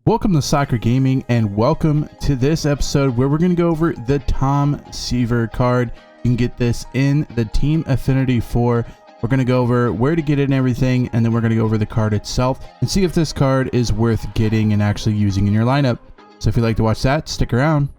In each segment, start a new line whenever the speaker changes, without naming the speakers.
Welcome to Soccer Gaming, and welcome to this episode where we're going to go over the Tom Seaver card. You can get this in the Team Affinity 4. We're going to go over where to get it and everything, and then we're going to go over the card itself and see if this card is worth getting and actually using in your lineup. So if you'd like to watch that, stick around.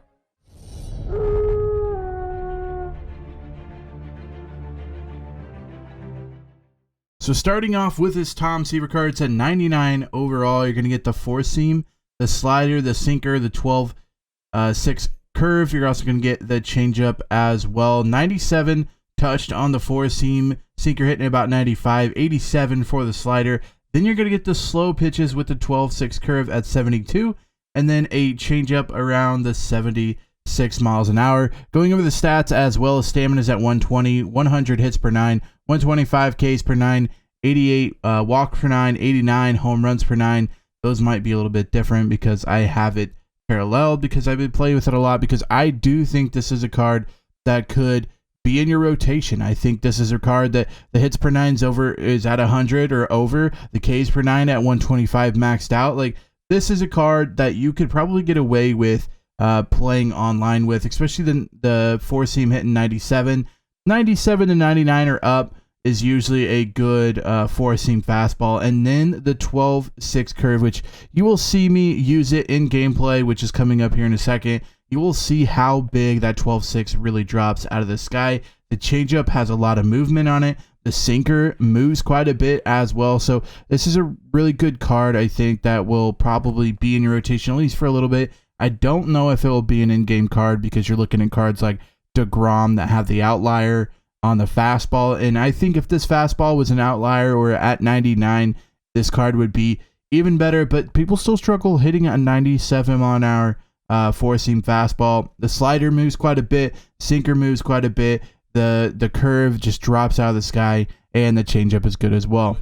So starting off with this Tom Seaver card, it's at 99 overall. You're going to get the 4-seam, the slider, the sinker, the 12-6 curve. You're also going to get the changeup as well. 97 touched on the 4-seam, sinker hitting about 95, 87 for the slider. Then you're going to get the slow pitches with the 12-6 curve at 72, and then a changeup around the 76 miles an hour. Going over the stats as well as stamina is at 120, 100 hits per 9, 125 Ks per 9, 88 walk per 9, 89 home runs per 9. Those might be a little bit different because I have it paralleled because I've been playing with it a lot, because I do think this is a card that could be in your rotation. I think this is a card that the hits per 9 is at 100 or over, the Ks per 9 at 125 maxed out. Like, this is a card that you could probably get away with playing online with, especially the 4-seam hitting 97. 97 to 99 or up is usually a good 4-seam fastball, and then the 12-6 curve, which you will see me use it in gameplay, which is coming up here in a second. You will see how big that 12-6 really drops out of the sky. The changeup has a lot of movement on it. The sinker moves quite a bit as well. So this is a really good card, I think, that will probably be in your rotation at least for a little bit. I don't know if it will be an in-game card because you're looking at cards like DeGrom that have the outlier on the fastball, and I think if this fastball was an outlier or at 99, this card would be even better. But people still struggle hitting a 97 mile an hour 4-seam fastball. The slider moves quite a bit, sinker moves quite a bit, the curve just drops out of the sky, and the changeup is good as well.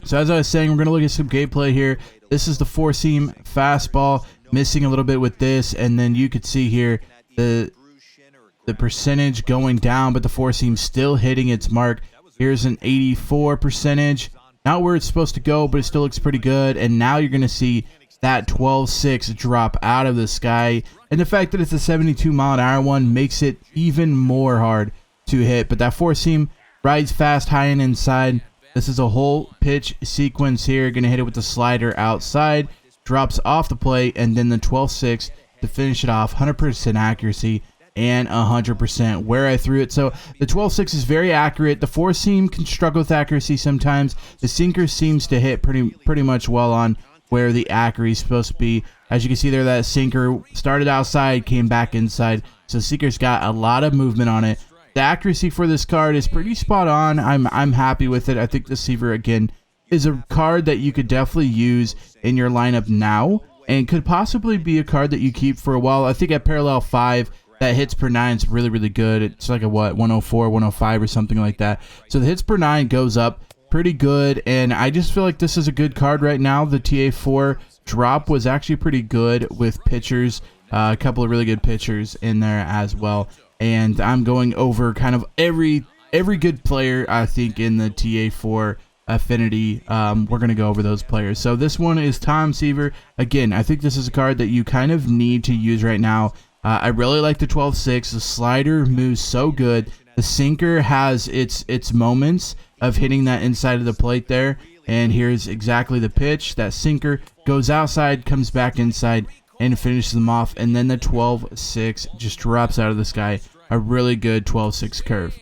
So as I was saying, we're going to look at some gameplay here. This is the 4-seam fastball, missing a little bit with this, and then you could see here the percentage going down, but the 4-seam still hitting its mark. Here's an 84 percentage, not where it's supposed to go, but it still looks pretty good. And now you're going to see that 12-6 drop out of the sky, and the fact that it's a 72 mile an hour one makes it even more hard to hit. But that 4-seam rides fast, high and inside. This is a whole pitch sequence here. Going to hit it with the slider outside, drops off the plate, and then the 12-6 to finish it off. 100% accuracy and 100% where I threw it. So the 12-6 is very accurate. The 4-seam can struggle with accuracy sometimes. The sinker seems to hit pretty much well on where the accuracy is supposed to be. As you can see there, that sinker started outside, came back inside. So the sinker's got a lot of movement on it. The accuracy for this card is pretty spot on. I'm happy with it. I think the Seaver, again, is a card that you could definitely use in your lineup now and could possibly be a card that you keep for a while. I think at parallel 5, that hits per 9 is really, really good. It's like a 104, 105 or something like that. So the hits per 9 goes up pretty good, and I just feel like this is a good card right now. The TA4 drop was actually pretty good with pitchers, a couple of really good pitchers in there as well. And I'm going over kind of every good player, I think, in the TA4 Affinity. We're going to go over those players. So this one is Tom Seaver. Again, I think this is a card that you kind of need to use right now. I really like the 12-6. The slider moves so good. The sinker has its moments of hitting that inside of the plate there. And here's exactly the pitch. That sinker goes outside, comes back inside, and finishes them off. And then the 12-6 just drops out of the sky. A really good 12-6 curve.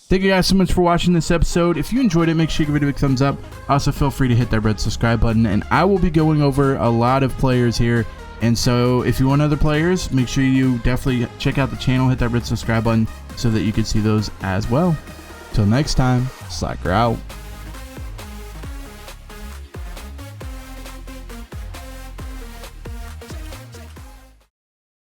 Thank you guys so much for watching this episode. If you enjoyed it, make sure you give it a big thumbs up. Also, feel free to hit that red subscribe button. And I will be going over a lot of players here. And so if you want other players, make sure you definitely check out the channel, hit that red subscribe button so that you can see those as well. Till next time, Slacker out.